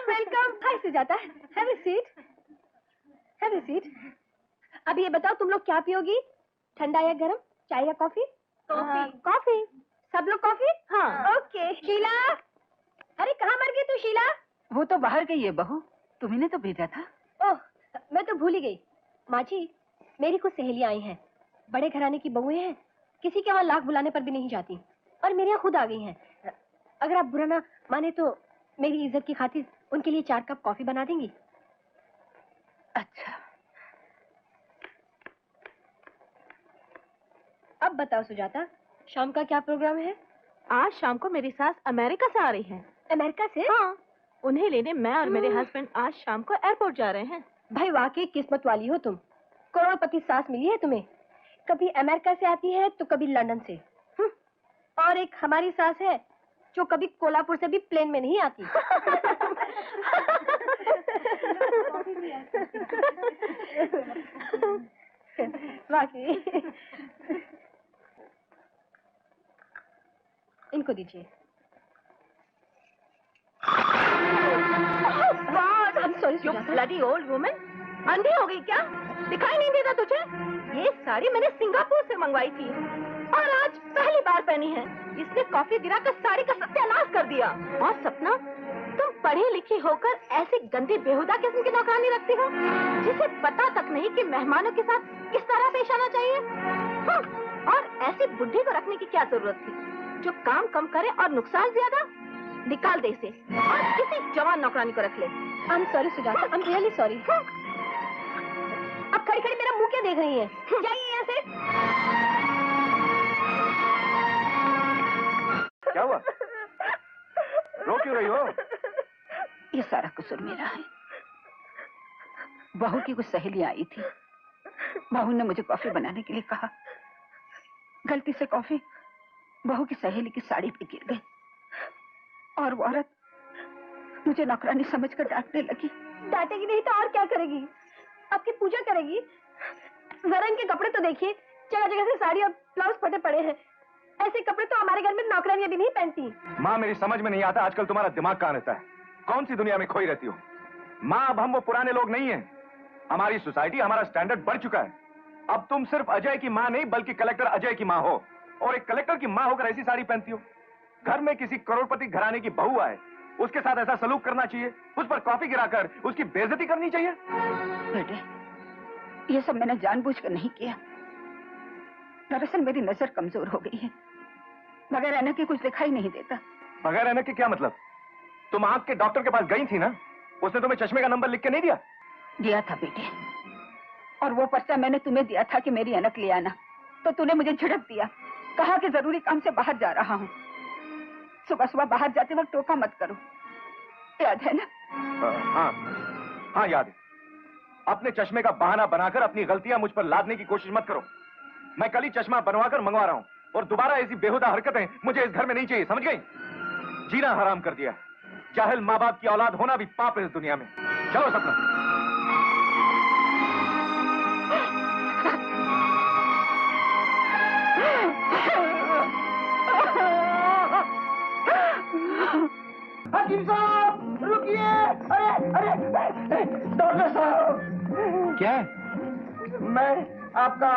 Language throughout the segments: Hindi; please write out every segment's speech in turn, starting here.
Welcome. Hi Sujata, have a seat, have a seat. अब ये बताओ तुम लोग क्या पियोगी, ठंडा या गरम, चाय या कॉफी? कॉफी। कॉफी, सब लोग कॉफी? हाँ। ओके। शीला, अरे कहाँ मर गई तू शीला? वो तो बाहर गई है बहू, तुम्ही ने तो भेजा था। ओह, मैं तो भूल ही गई। माँ जी, मेरी कुछ सहेलियां आई हैं, बड़े घराने की बहुएं हैं, किसी के वहाँ लाख बुलाने पर भी नहीं जाती, और मेरे यहाँ खुद आ गई हैं। अगर आप बुरा ना माने तो मेरी इज्जत की खातिर उनके लिए 4 कप कॉफी बना देंगी? अच्छा। अब बताओ सुजाता, शाम का क्या प्रोग्राम है? आज शाम को मेरी सास अमेरिका से आ रही है। अमेरिका से? हाँ, उन्हें लेने मैं और मेरे हस्बैंड आज शाम को एयरपोर्ट जा रहे हैं। भाई वाकई किस्मत वाली हो तुम, करोड़पति सास मिली है तुम्हें। कभी अमेरिका से आती है तो कभी लंदन से। और एक हमारी सास है जो कभी कोल्हापुर से भी प्लेन में नहीं आती। वाकई। इनको दीजिए। You bloody old woman, अंधी हो गई क्या? दिखाई नहीं देता तुझे? ये साड़ी मैंने सिंगापुर से मंगवाई थी और आज पहली बार पहनी है। इसने कॉफी गिराकर साड़ी का सत्यानाश कर दिया। और सपना, तुम पढ़ी लिखी होकर ऐसी गंदी बेहुदा किस्म की नौकरानी रखती हो, जिसे पता तक नहीं कि मेहमानों के साथ किस तरह पेश आना चाहिए। और ऐसी बुढ़ी को रखने की क्या जरूरत थी, जो काम कम करे और नुकसान ज्यादा? निकाल दे इसे और किसी जवान नौकरानी को रख ले। I am sorry Sujata, I am really sorry. अब खड़ी खड़ी मेरा मुंह क्या देख रही है? जाइए यहाँ से। क्या हुआ? रो क्यों रही हो? ये सारा कसूर मेरा है। बहू की कुछ सहेलियां आई थी, बहू ने मुझे कॉफी बनाने के लिए कहा, गलती से कॉफी बहू की सहेली की साड़ी पे गिर गई और वो औरत मुझे नौकरानी समझकर डांटने लगी। डांटेगी नहीं तो और क्या करेगी? आपकी पूजा करेगी? जरा इनके कपड़े तो देखिए, जगह जगह से साड़ी और ब्लाउज फटे पड़े हैं। ऐसे कपड़े तो हमारे घर में नौकरानियां भी नहीं पहनती। माँ, मेरी समझ में नहीं आता आजकल तुम्हारा दिमाग कहाँ रहता है? कौन सी दुनिया में खोई रहती हो? माँ, अब हम वो पुराने लोग नहीं हैं। हमारी सोसाइटी, हमारा स्टैंडर्ड बढ़ चुका है। अब तुम सिर्फ अजय की माँ नहीं बल्कि कलेक्टर अजय की माँ हो, और एक कलेक्टर की माँ होकर ऐसी साड़ी पहनती हो। घर में किसी करोड़पति घराने की बहू आए, उसके साथ ऐसा सलूक करना चाहिए? उस पर कॉफी गिराकर उसकी बेइज्जती करनी चाहिए? बेटे, ये सब मैंने जानबूझकर नहीं किया। दरअसल मेरी नजर कमजोर हो गई है, बगैर ऐनक के कुछ दिखाई नहीं देता। बगैर ऐनक के क्या मतलब? तुम आंख के डॉक्टर के पास गई थी ना, उसने तुम्हें चश्मे का नंबर लिख के नहीं दिया? दिया था बेटे, और वो पर्चा मैंने तुम्हें दिया था कि मेरी ऐनक ले आना, तो तूने मुझे झिड़क दिया, कहा कि जरूरी काम से बाहर जा रहा हूँ। सुबह सुबह बाहर जाते वक्त टोका मत करो, याद है ना? हाँ याद है। अपने चश्मे का बहाना बनाकर अपनी गलतियां मुझ पर लादने की कोशिश मत करो। मैं कल ही चश्मा बनवाकर मंगवा रहा हूँ, और दोबारा ऐसी बेहुदा हरकतें मुझे इस घर में नहीं चाहिए, समझ गई? जीना हराम कर दिया। जाहिल माँ बाप की औलाद होना भी पाप है इस दुनिया में। चलो सपना। हकीम साहब रुकिए! अरे डॉक्टर साहब! क्या? मैं आपका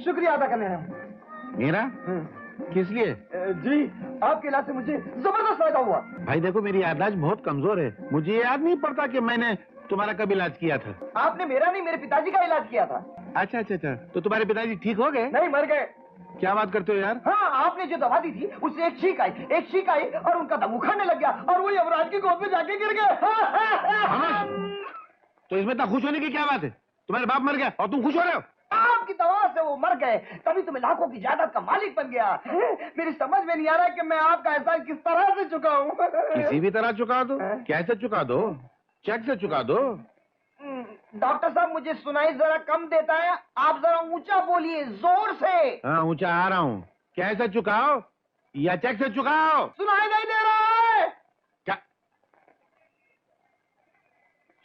शुक्रिया अदा करने आया हूँ। मेरा? किस लिए? जी, आपके इलाज से मुझे जबरदस्त फायदा हुआ। भाई देखो, मेरी याददाश्त बहुत कमजोर है, मुझे याद नहीं पड़ता कि मैंने तुम्हारा कब इलाज किया था। आपने मेरा नहीं, मेरे पिताजी का इलाज किया था। अच्छा, तो तुम्हारे पिताजी ठीक हो गए? नहीं, मर गए। क्या बात करते हो यार? हाँ, आपने जो दवा दी थी उससे एक छींक आई और उनका दम उखड़ने लग गया और वो यमराज की गोद में जाके गिर गए। तो इसमें इतना खुश होने की क्या बात है? तुम्हारे बाप मर गया और तुम खुश हो रहे हो? आपकी दवा से वो मर गए, तभी तुम्हें लाखों की जायदाद का मालिक बन गया। मेरी समझ में नहीं आ रहा कि मैं आपका एहसान किस तरह से चुकाऊं। किसी भी तरह चुका दो। कैसे चुका दो? चेक से चुका दो। डॉक्टर साहब, मुझे सुनाई जरा कम देता है, आप जरा ऊंचा बोलिए, जोर से। हाँ, ऊंचा आ रहा हूँ। कैसे चुकाओ या चेक से चुकाओ? सुनाई नहीं दे रहा है क्या?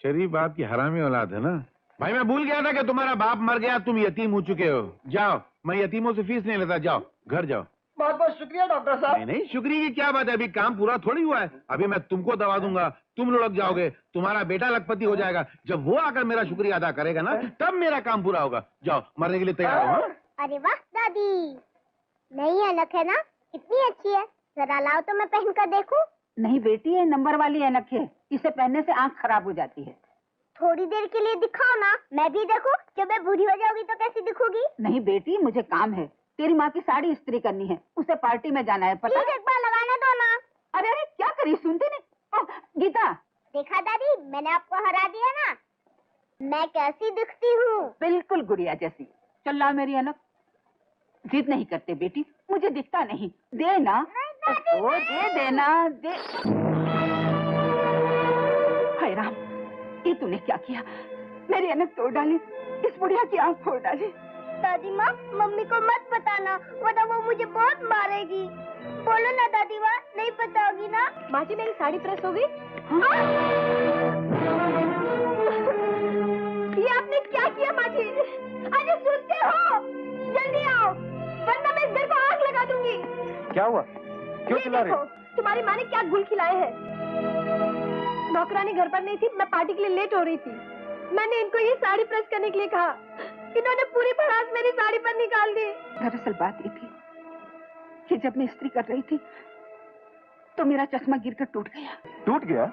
शरीफ बाप की हरामी औलाद है ना। भाई मैं भूल गया था कि तुम्हारा बाप मर गया, तुम यतीम हो चुके हो। जाओ, मैं यतीमों से फीस नहीं लेता, जाओ घर जाओ। बहुत बहुत शुक्रिया डॉक्टर साहब। नहीं नहीं, शुक्रिया की क्या बात है, अभी काम पूरा थोड़ी हुआ है। अभी मैं तुमको दवा दूंगा, तुम लुढ़क जाओगे, तुम्हारा बेटा लखपति हो जाएगा। जब वो आकर मेरा शुक्रिया अदा करेगा ना, तब मेरा काम पूरा होगा। जाओ, मरने के लिए तैयार हो। हाँ? अरे वाह दादी, नई ऐनक है ना, कितनी अच्छी है। जरा लाओ तो मैं पहन कर देखूं। नहीं बेटी, ये नंबर वाली ऐनक है, इसे पहनने से आंख खराब हो जाती है। थोड़ी देर के लिए दिखाओ ना, मैं भी देखूं। जब मैं बूढ़ी हो जाऊंगी तो कैसी दिखूंगी? नहीं बेटी, मुझे काम है, तेरी माँ की साड़ी इस्त्री करनी है, उसे पार्टी में जाना है, पता? एक बार लगाने दो ना। अरे अरे क्या करी, सुनती नहीं? ओह, गीता, देखा दादी, मैंने आपको हरा दिया ना। मैं कैसी दिखती हूँ? बिल्कुल गुड़िया जैसी। चल ला मेरी ऐनक। जिद नहीं करते बेटी, मुझे दिखता नहीं, दे ना। ओ, दे देना, दे। हाय राम, ये तूने क्या किया? मेरी ऐनक तोड़ डाली, इस बुढ़िया की आंख फोड़ डाली। दादी माँ, मम्मी को मत बताना, वरना वो मुझे बहुत मारेगी। बोलो ना दादी माँ, नहीं बताओगी ना? माँ जी, मेरी साड़ी प्रेस हो गई। हाँ? ये आपने क्या किया माँ जी? अरे सुनते हो? जल्दी आओ, वरना मैं इस घर को आग लगा दूंगी। क्या हुआ? क्यों चिल्ला रही? देखो, तुम्हारी माँ ने क्या गुल खिलाए हैं। नौकरानी घर पर नहीं थी, मैं पार्टी के लिए लेट हो रही थी। मैंने इनको ये साड़ी प्रेस करने के लिए कहा, इन्होंने पूरी भड़ास मेरी साड़ी पर निकाल दी। दरअसल बात ये थी कि जब मैं इस्त्री कर रही थी तो मेरा चश्मा गिरकर टूट गया। टूट गया?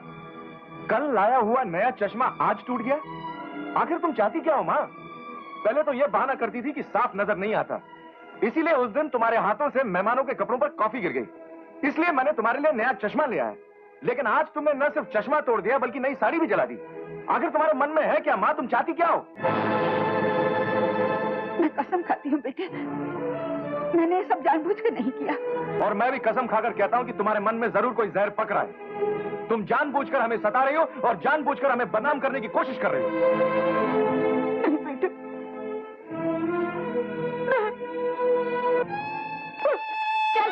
कल लाया हुआ नया चश्मा आज टूट गया? आखिर तुम चाहती क्या हो माँ? पहले तो यह बहाना करती थी कि साफ नजर नहीं आता, इसीलिए उस दिन तुम्हारे हाथों से मेहमानों के कपड़ों पर कॉफी गिर गई, इसलिए मैंने तुम्हारे लिए नया चश्मा ले आया। लेकिन आज तुमने न सिर्फ चश्मा तोड़ दिया बल्कि नई साड़ी भी जला दी। आखिर तुम्हारे मन में है क्या माँ? तुम चाहती क्या हो? मैं कसम खाती हूँ बेटे, मैंने ये सब जानबूझकर नहीं किया। और मैं भी कसम खाकर कहता हूँ कि तुम्हारे मन में जरूर कोई जहर पक रहा है। तुम जानबूझकर हमें सता रही हो और जानबूझकर हमें बदनाम करने की कोशिश कर रही हो। नहीं बेटे, चल।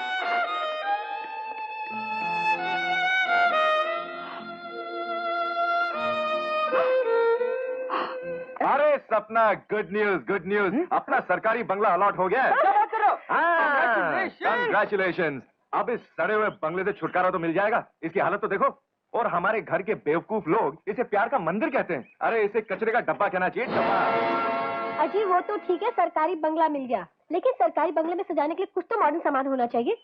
अरे सपना, गुड न्यूज, गुड न्यूज। अपना सरकारी बंगला अलॉट हो गया है। कंग्रेचुलेशन। अब इस सड़े हुए बंगले से छुटकारा तो मिल जाएगा। इसकी हालत तो देखो। और हमारे घर के बेवकूफ लोग इसे प्यार का मंदिर कहते हैं। अरे इसे कचरे का डब्बा कहना चाहिए, डब्बा। अजी वो तो ठीक है, सरकारी बंगला मिल गया, लेकिन सरकारी बंगले में सजाने के लिए कुछ तो मॉडर्न सामान होना चाहिए।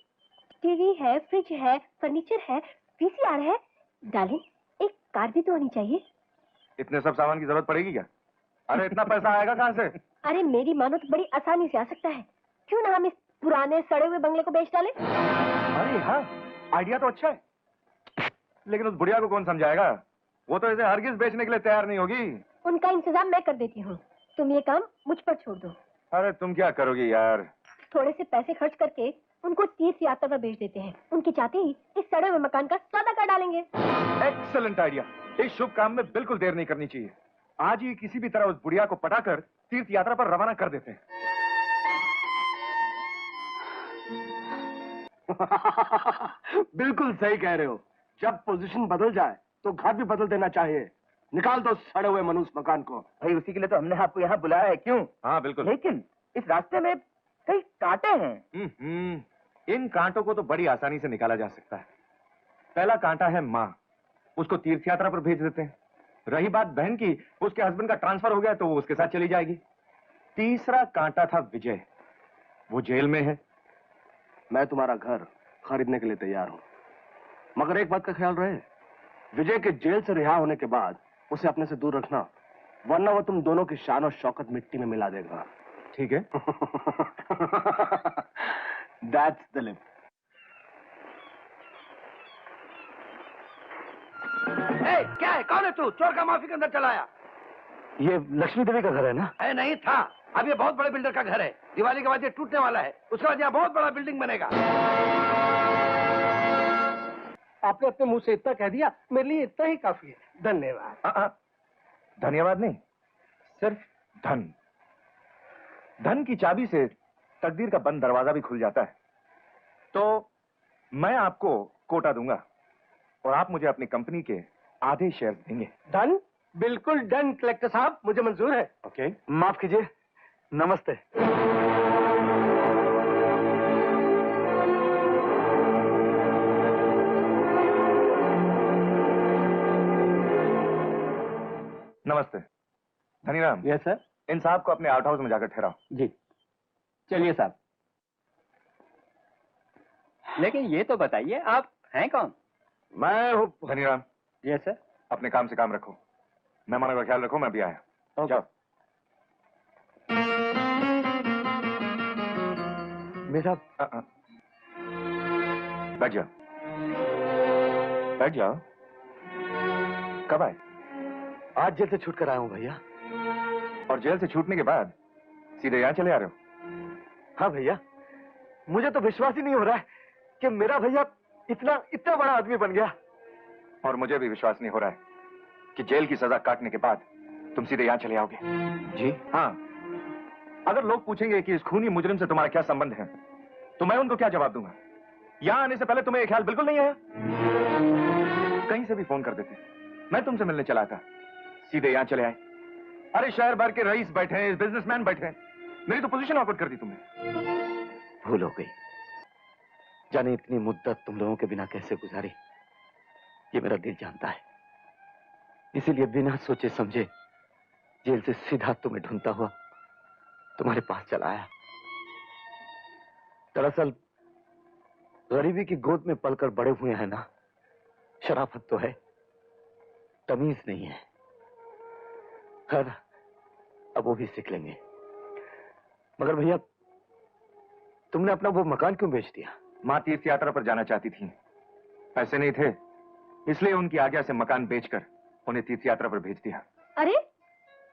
टीवी है, फ्रिज है, फर्नीचर है, वीसीआर है। डार्लिंग, एक कार भी तो होनी चाहिए। इतने सब सामान की जरूरत पड़ेगी क्या? अरे इतना पैसा आएगा कहाँ से? अरे मेरी मानो तो बड़ी आसानी से आ सकता है। क्यों ना हम इस पुराने सड़े हुए बंगले को बेच डालें? अरे हाँ, आइडिया तो अच्छा है, लेकिन उस बुढ़िया को कौन समझाएगा? वो तो इसे हरगिज बेचने के लिए तैयार नहीं होगी। उनका इंतजाम मैं कर देती हूँ, तुम ये काम मुझ पर छोड़ दो। अरे तुम क्या करोगी यार? थोड़े से पैसे खर्च करके उनको तीर्थ यात्रा पर भेज देते हैं। उनके चाहते ही इस सड़े हुए मकान का सौदा कर डालेंगे। Excellent idea. इस शुभ काम में बिल्कुल देर नहीं करनी चाहिए। आज ही किसी भी तरह उस बुढ़िया को पटाकर तीर्थ यात्रा पर रवाना कर देते हैं। बिल्कुल सही कह रहे हो। जब पोजीशन बदल जाए तो घर भी बदल देना चाहिए। निकाल दो सड़े हुए मनुष्य मकान को। भाई उसी के लिए तो हमने आपको यहाँ बुलाया है। क्यों? हाँ बिल्कुल। लेकिन इस रास्ते में कई कांटे हैं। इन कांटों को तो बड़ी आसानी से निकाला जा सकता है। पहला कांटा है माँ, उसको तीर्थ यात्रा पर भेज देते हैं। रही बात बहन की, उसके हस्बैंड का ट्रांसफर हो गया तो वो उसके साथ चली जाएगी। तीसरा कांटा था विजय, वो जेल में है। मैं तुम्हारा घर खरीदने के लिए तैयार हूँ, मगर एक बात का ख्याल रहे, विजय के जेल से रिहा होने के बाद उसे अपने से दूर रखना, वरना वो तुम दोनों की शान और शौकत मिट्टी में मिला देगा। ठीक है? That's the limit. क्या है? कौन है तू? चोर का माफी के अंदर चलाया। ये लक्ष्मी देवी का घर है ना? है नहीं था। अब ये बहुत बड़े बिल्डर का घर है। दिवाली के बाद ये टूटने वाला है, उसके बाद यहाँ बहुत बड़ा बिल्डिंग बनेगा। आपने अपने मुंह से इतना कह दिया, मेरे लिए इतना ही काफी है। धन्यवाद। धन्यवाद नहीं, सिर्फ धन। धन की चाबी से तकदीर का बंद दरवाजा भी खुल जाता है। तो मैं आपको कोटा दूंगा और आप मुझे अपनी कंपनी के आधे शेयर देंगे। डन, बिल्कुल डन कलेक्टर साहब, मुझे मंजूर है। ओके? माफ कीजिए, नमस्ते। नमस्ते धनीराम। Yes sir. इन साहब को अपने आउट हाउस में जाकर ठहराओ। जी चलिए साहब। लेकिन ये तो बताइए आप हैं कौन? मैं हूँ धनीराम। Yes sir. अपने काम से काम रखो, मेहमानों का ख्याल रखो, मैं भी आया। ओके। जाओ। मेरा बैठ जाओ, बैठ जाओ। कब आए? आज जेल से छूट कर आया हूँ भैया। और जेल से छूटने के बाद सीधे यहाँ चले आ रहे हो? हाँ भैया, मुझे तो विश्वास ही नहीं हो रहा है कि मेरा भैया इतना इतना बड़ा आदमी बन गया। और मुझे भी विश्वास नहीं हो रहा है कि जेल की सजा काटने के बाद तुम सीधे यहाँ चले आओगे। जी हाँ, अगर लोग पूछेंगे कि इस खूनी मुजरिम से तुम्हारा क्या संबंध है, तो मैं उनको क्या जवाब दूंगा? यहाँ आने से पहले तुम्हें ये ख्याल बिल्कुल नहीं आया? कहीं से भी फोन कर देते, मैं तुमसे मिलने चला था, सीधे यहाँ चले आए। अरे शहर भर के रईस बैठे हैं, बिजनेसमैन बैठे हैं, मेरी तो पोजीशन ऑकवर्ड कर दी तुमने। भूल हो गई। जाने इतनी मुद्दत तुम लोगों के बिना कैसे गुजारी, ये मेरा दिल जानता है। इसीलिए बिना सोचे समझे जेल से सीधा तुम्हें ढूंढता हुआ तुम्हारे पास चला आया। दरअसल गरीबी की गोद में पलकर बड़े हुए हैं ना, शराफत तो है, तमीज नहीं है। खैर अब वो भी सीख लेंगे। मगर भैया तुमने अपना वो मकान क्यों बेच दिया? माँ तीर्थ यात्रा पर जाना चाहती थी, पैसे नहीं थे, इसलिए उनकी आज्ञा से मकान बेचकर उन्हें तीर्थ यात्रा पर भेज दिया। अरे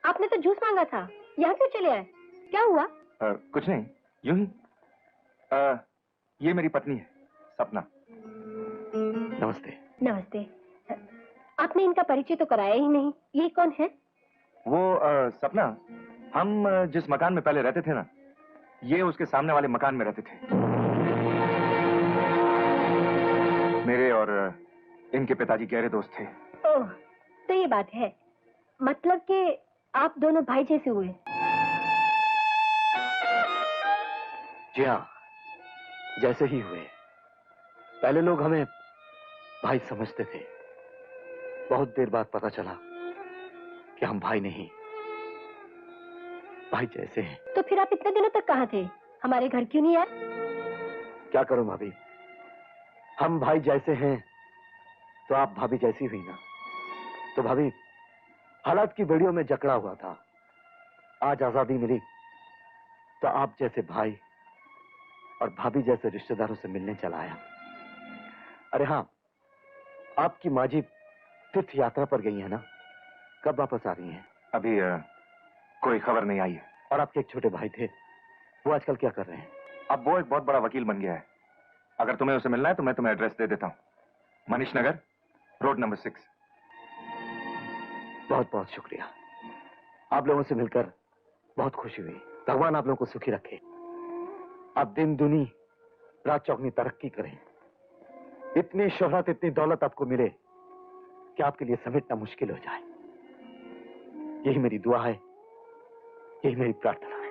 आपने तो जूस मांगा था, यहाँ क्यों चले आए? क्या हुआ? कुछ नहीं, यूं ही। ये मेरी पत्नी है सपना। नमस्ते। नमस्ते। आपने इनका परिचय तो कराया ही नहीं, ये कौन है? वो सपना, हम जिस मकान में पहले रहते थे ना, ये उसके सामने वाले मकान में रहते थे। मेरे और इनके पिताजी गहरे दोस्त थे। ओह, तो ये बात है, मतलब कि आप दोनों भाई जैसे हुए। जी हाँ, जैसे ही हुए। पहले लोग हमें भाई समझते थे, बहुत देर बाद पता चला कि हम भाई नहीं, भाई जैसे हैं। तो फिर आप इतने दिनों तक कहाँ थे? हमारे घर क्यों नहीं आए? क्या करूं भाभी, हम भाई जैसे हैं तो आप भाभी जैसी हुई ना। तो भाभी हालात की बेड़ियों में जकड़ा हुआ था, आज आजादी मिली तो आप जैसे भाई और भाभी जैसे रिश्तेदारों से मिलने चला आया। अरे हाँ, आपकी माँ जी तीर्थ यात्रा पर गई है ना, कब वापस आ रही हैं? अभी कोई खबर नहीं आई है। और आपके एक छोटे भाई थे, वो आजकल क्या कर रहे हैं? अब वो एक बहुत बड़ा वकील बन गया है। अगर तुम्हें उसे मिलना है तो मैं तुम्हें एड्रेस दे देता हूँ, मनीष नगर, रोड नंबर 6। बहुत बहुत शुक्रिया, आप लोगों से मिलकर बहुत खुशी हुई। भगवान आप लोगों को सुखी रखे, आप दिन दुनी रात चौगनी तरक्की करें, इतनी शोहरत इतनी दौलत आपको मिले कि आपके लिए समेटना मुश्किल हो जाए। यही मेरी दुआ है, यही मेरी प्रार्थना है।